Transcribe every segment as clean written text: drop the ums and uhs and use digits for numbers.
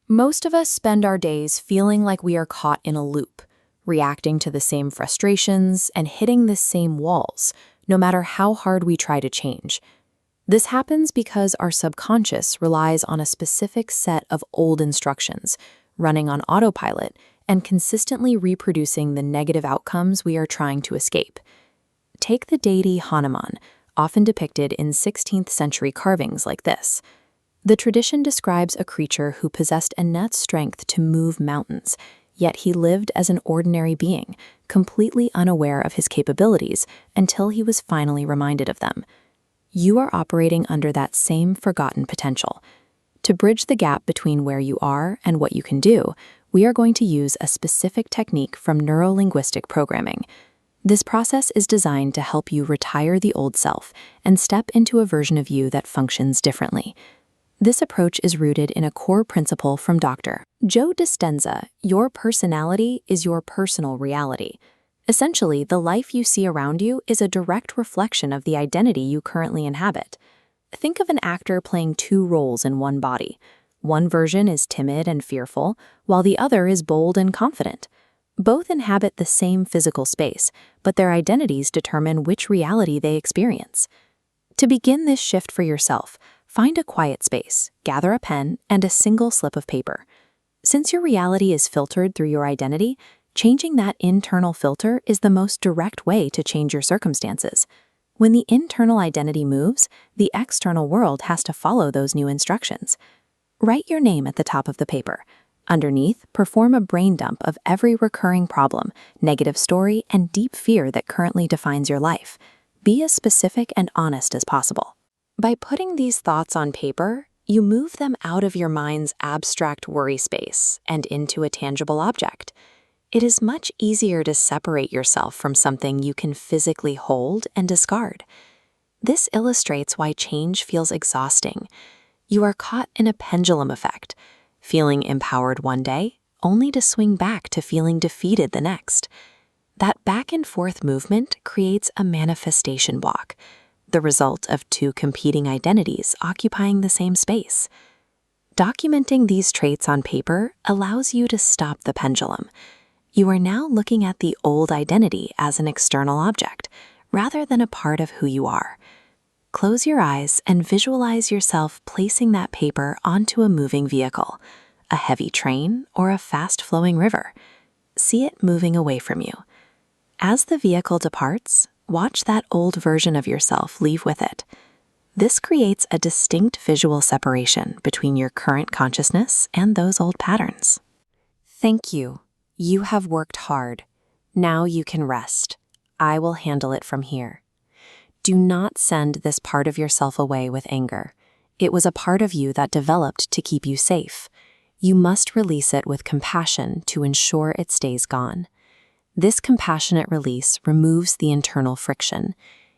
Most of us spend our days feeling like we are caught in a loop, reacting to the same frustrations and hitting the same walls, no matter how hard we try to change. This happens because our subconscious relies on a specific set of old instructions, running on autopilot and consistently reproducing the negative outcomes we are trying to escape. Take the deity Hanuman, often depicted in 16th century carvings like this. The tradition describes a creature who possessed innate strength to move mountains, yet he lived as an ordinary being, completely unaware of his capabilities until he was finally reminded of them. You are operating under that same forgotten potential. To bridge the gap between where you are and what you can do, we are going to use a specific technique from neuro-linguistic programming. This process is designed to help you retire the old self and step into a version of you that functions differently. This approach is rooted in a core principle from Dr. Joe Dispenza: your personality is your personal reality. Essentially, the life you see around you is a direct reflection of the identity you currently inhabit. Think of an actor playing two roles in one body. One version is timid and fearful, while the other is bold and confident. Both inhabit the same physical space, but their identities determine which reality they experience. To begin this shift for yourself, find a quiet space, gather a pen, and a single slip of paper. Since your reality is filtered through your identity, changing that internal filter is the most direct way to change your circumstances. When the internal identity moves, the external world has to follow those new instructions. Write your name at the top of the paper. Underneath, perform a brain dump of every recurring problem, negative story, and deep fear that currently defines your life. Be as specific and honest as possible. By putting these thoughts on paper, you move them out of your mind's abstract worry space and into a tangible object. It is much easier to separate yourself from something you can physically hold and discard. This illustrates why change feels exhausting. You are caught in a pendulum effect, feeling empowered one day, only to swing back to feeling defeated the next. That back and forth movement creates a manifestation block, the result of two competing identities occupying the same space. Documenting these traits on paper allows you to stop the pendulum. You are now looking at the old identity as an external object, rather than a part of who you are. Close your eyes and visualize yourself placing that paper onto a moving vehicle, a heavy train or a fast-flowing river. See it moving away from you. As the vehicle departs, watch that old version of yourself leave with it. This creates a distinct visual separation between your current consciousness and those old patterns. Thank you. You have worked hard. Now you can rest. I will handle it from here. Do not send this part of yourself away with anger. It was a part of you that developed to keep you safe. You must release it with compassion to ensure it stays gone. This compassionate release removes the internal friction.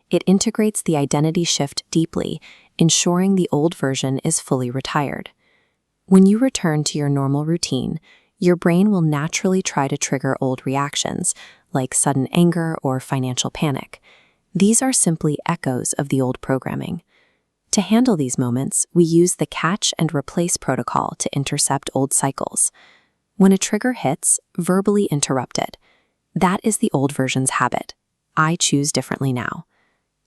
It integrates the identity shift deeply, ensuring the old version is fully retired. When you return to your normal routine, your brain will naturally try to trigger old reactions, like sudden anger or financial panic. These are simply echoes of the old programming. To handle these moments, we use the catch and replace protocol to intercept old cycles. When a trigger hits, verbally interrupt it. That is the old version's habit. I choose differently now.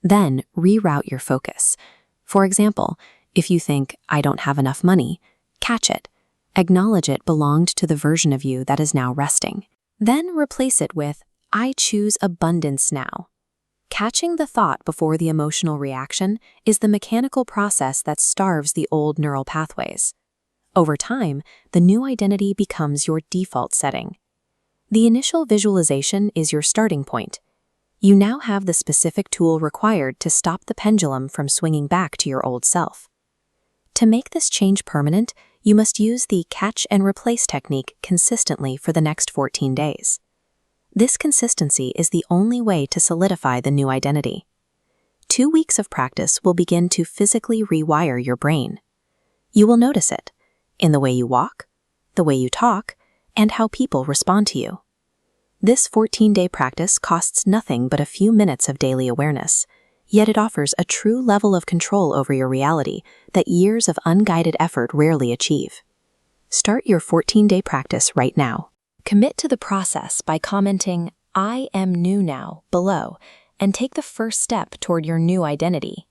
Then reroute your focus. For example, if you think, I don't have enough money, catch it. Acknowledge it belonged to the version of you that is now resting. Then replace it with, I choose abundance now. Catching the thought before the emotional reaction is the mechanical process that starves the old neural pathways. Over time, the new identity becomes your default setting. The initial visualization is your starting point. You now have the specific tool required to stop the pendulum from swinging back to your old self. To make this change permanent, you must use the catch and replace technique consistently for the next 14 days. This consistency is the only way to solidify the new identity. 2 weeks of practice will begin to physically rewire your brain. You will notice it in the way you walk, the way you talk, and how people respond to you. This 14-day practice costs nothing but a few minutes of daily awareness, yet it offers a true level of control over your reality that years of unguided effort rarely achieve. Start your 14-day practice right now. Commit to the process by commenting, "I am new now," below, and take the first step toward your new identity.